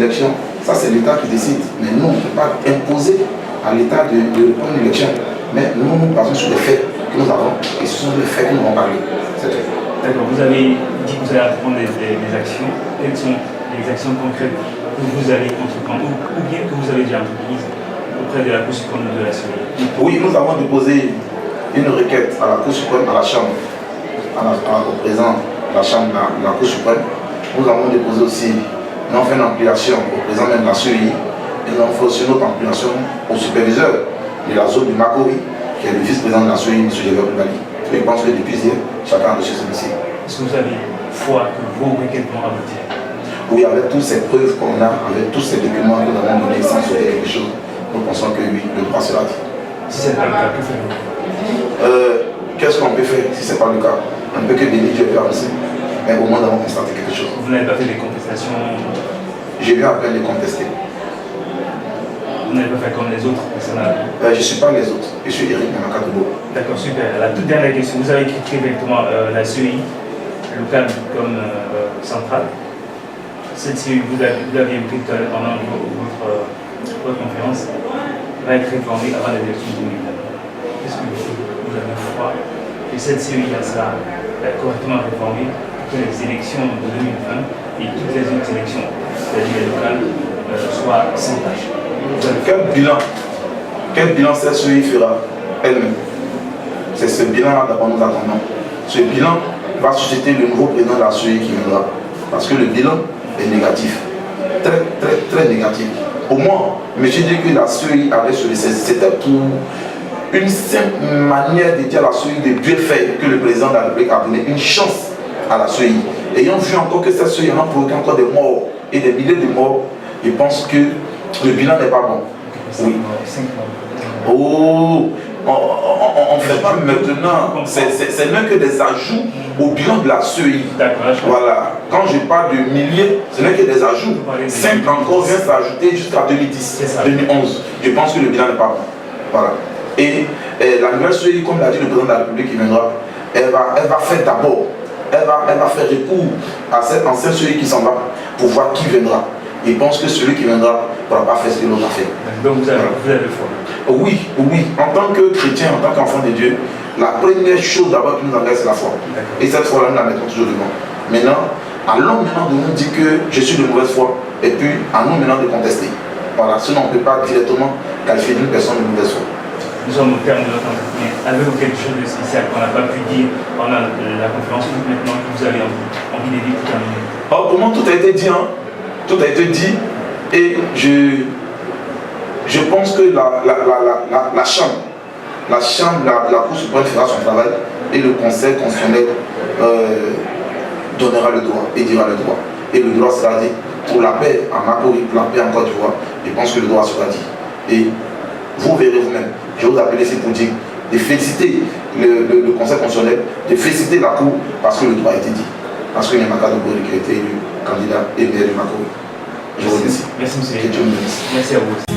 élections, ça c'est l'État qui décide. Mais nous, on ne peut pas imposer à l'État de reprendre une élection. Mais nous, nous basons sur les faits que nous avons et ce sont les faits que nous avons parlé. D'accord, vous avez dit que vous allez prendre des actions. Quelles sont les actions concrètes que vous allez entreprendre ou bien que vous avez déjà entreprises auprès de la Cour suprême de la Syrie? Oui, nous avons déposé une requête à la Cour suprême, à la Chambre, au président de la Chambre, de la Cour suprême. Nous avons déposé aussi, nous avons fait une ampliation au président même de la CEI et nous avons fait aussi une autre ampliation au superviseur de la zone du Makori, qui est le vice-président de la CEI, M. Gévert Bali. Je pense que depuis hier, chacun a reçu ce dossier. Est-ce que vous avez foi que vos requêtes vont aboutir? Oui, avec toutes ces preuves qu'on a, avec tous ces documents que nous avons donnés sans sauter quelque chose, nous pensons que oui, le droit sera dit. Si ce n'est pas le cas, que faites-vous? Qu'est-ce qu'on peut faire si ce n'est pas le cas? On ne peut que bénir Dieu et avancer. Mais au moins nous avons constaté quelque chose. Vous n'avez pas fait des contestations? J'ai vu à peine les contester. Vous n'avez pas fait comme les autres? Je ne suis pas les autres. Je suis Eric Namakatoubo. D'accord, super. La toute dernière question. Vous avez critiqué directement la CEI, locale comme centrale. Cette CEI, vous l'aviez écrit pendant votre conférence, va être réformée avant les élections de 2020. Est-ce que vous avez foi que cette CEI sera correctement réformée pour que les élections de 2020 et toutes les autres élections, c'est-à-dire les locales, soient sans tâche? Quel bilan cette CEI fera elle-même? C'est ce bilan-là d'abord nous attendons. Ce bilan va susciter le nouveau président de la CEI qui viendra. Parce que le bilan est négatif. Très négatif. Au moins, M. dit que la CEI avait sollicité. C'était pour une simple manière de dire à la CEI de bien faire que le président de la République a donné une chance à la CEI. Ayant vu encore que cette CEI a provoqué encore des morts et des milliers de morts, je pense que le bilan n'est pas bon. Oui. Oh, on ne fait pas maintenant. C'est même que des ajouts au bilan de la CEI. Voilà. Quand je parle de milliers, ce n'est que des ajouts. 5 encore viennent s'ajouter jusqu'à 2010, 2011. Je pense que le bilan n'est pas bon. Voilà. Et la nouvelle CEI, comme l'a dit le président de la République qui viendra, elle va faire d'abord, elle va faire recours à cette ancienne CEI qui s'en va pour voir qui viendra. Je pense que celui qui viendra ne pourra pas faire ce que l'autre a fait. Donc vous avez foi? Oui. En tant que chrétien, en tant qu'enfant de Dieu, la première chose d'abord qui nous engage, c'est la foi. Et cette foi-là, nous la mettons toujours devant. Maintenant, allons maintenant de nous dire que je suis de mauvaise foi. Et puis, à nous maintenant de contester. Voilà, sinon on ne peut pas directement qualifier d'une personne de mauvaise foi. Nous sommes au terme de notre entretien. Avez-vous quelque chose de spécial qu'on n'a pas pu dire pendant la conférence ou maintenant que vous avez envie de dire pour terminer? Pour moi, tout a été dit. Tout a été dit. Et je pense que la Chambre, la Cour suprême fera son travail et le Conseil constitutionnel donnera le droit et dira le droit. Et le droit sera dit pour la paix à Makori, pour la paix en Côte d'Ivoire. Je pense que le droit sera dit. Et vous verrez vous-même. Je vous appelle ici pour dire de féliciter le Conseil constitutionnel, de féliciter la Cour parce que le droit a été dit. Parce qu'il y a Namakatoubo qui a été élu candidat et maire de Makori. Je vous remercie. Merci, monsieur. Que Dieu vous bénisse. Merci à vous.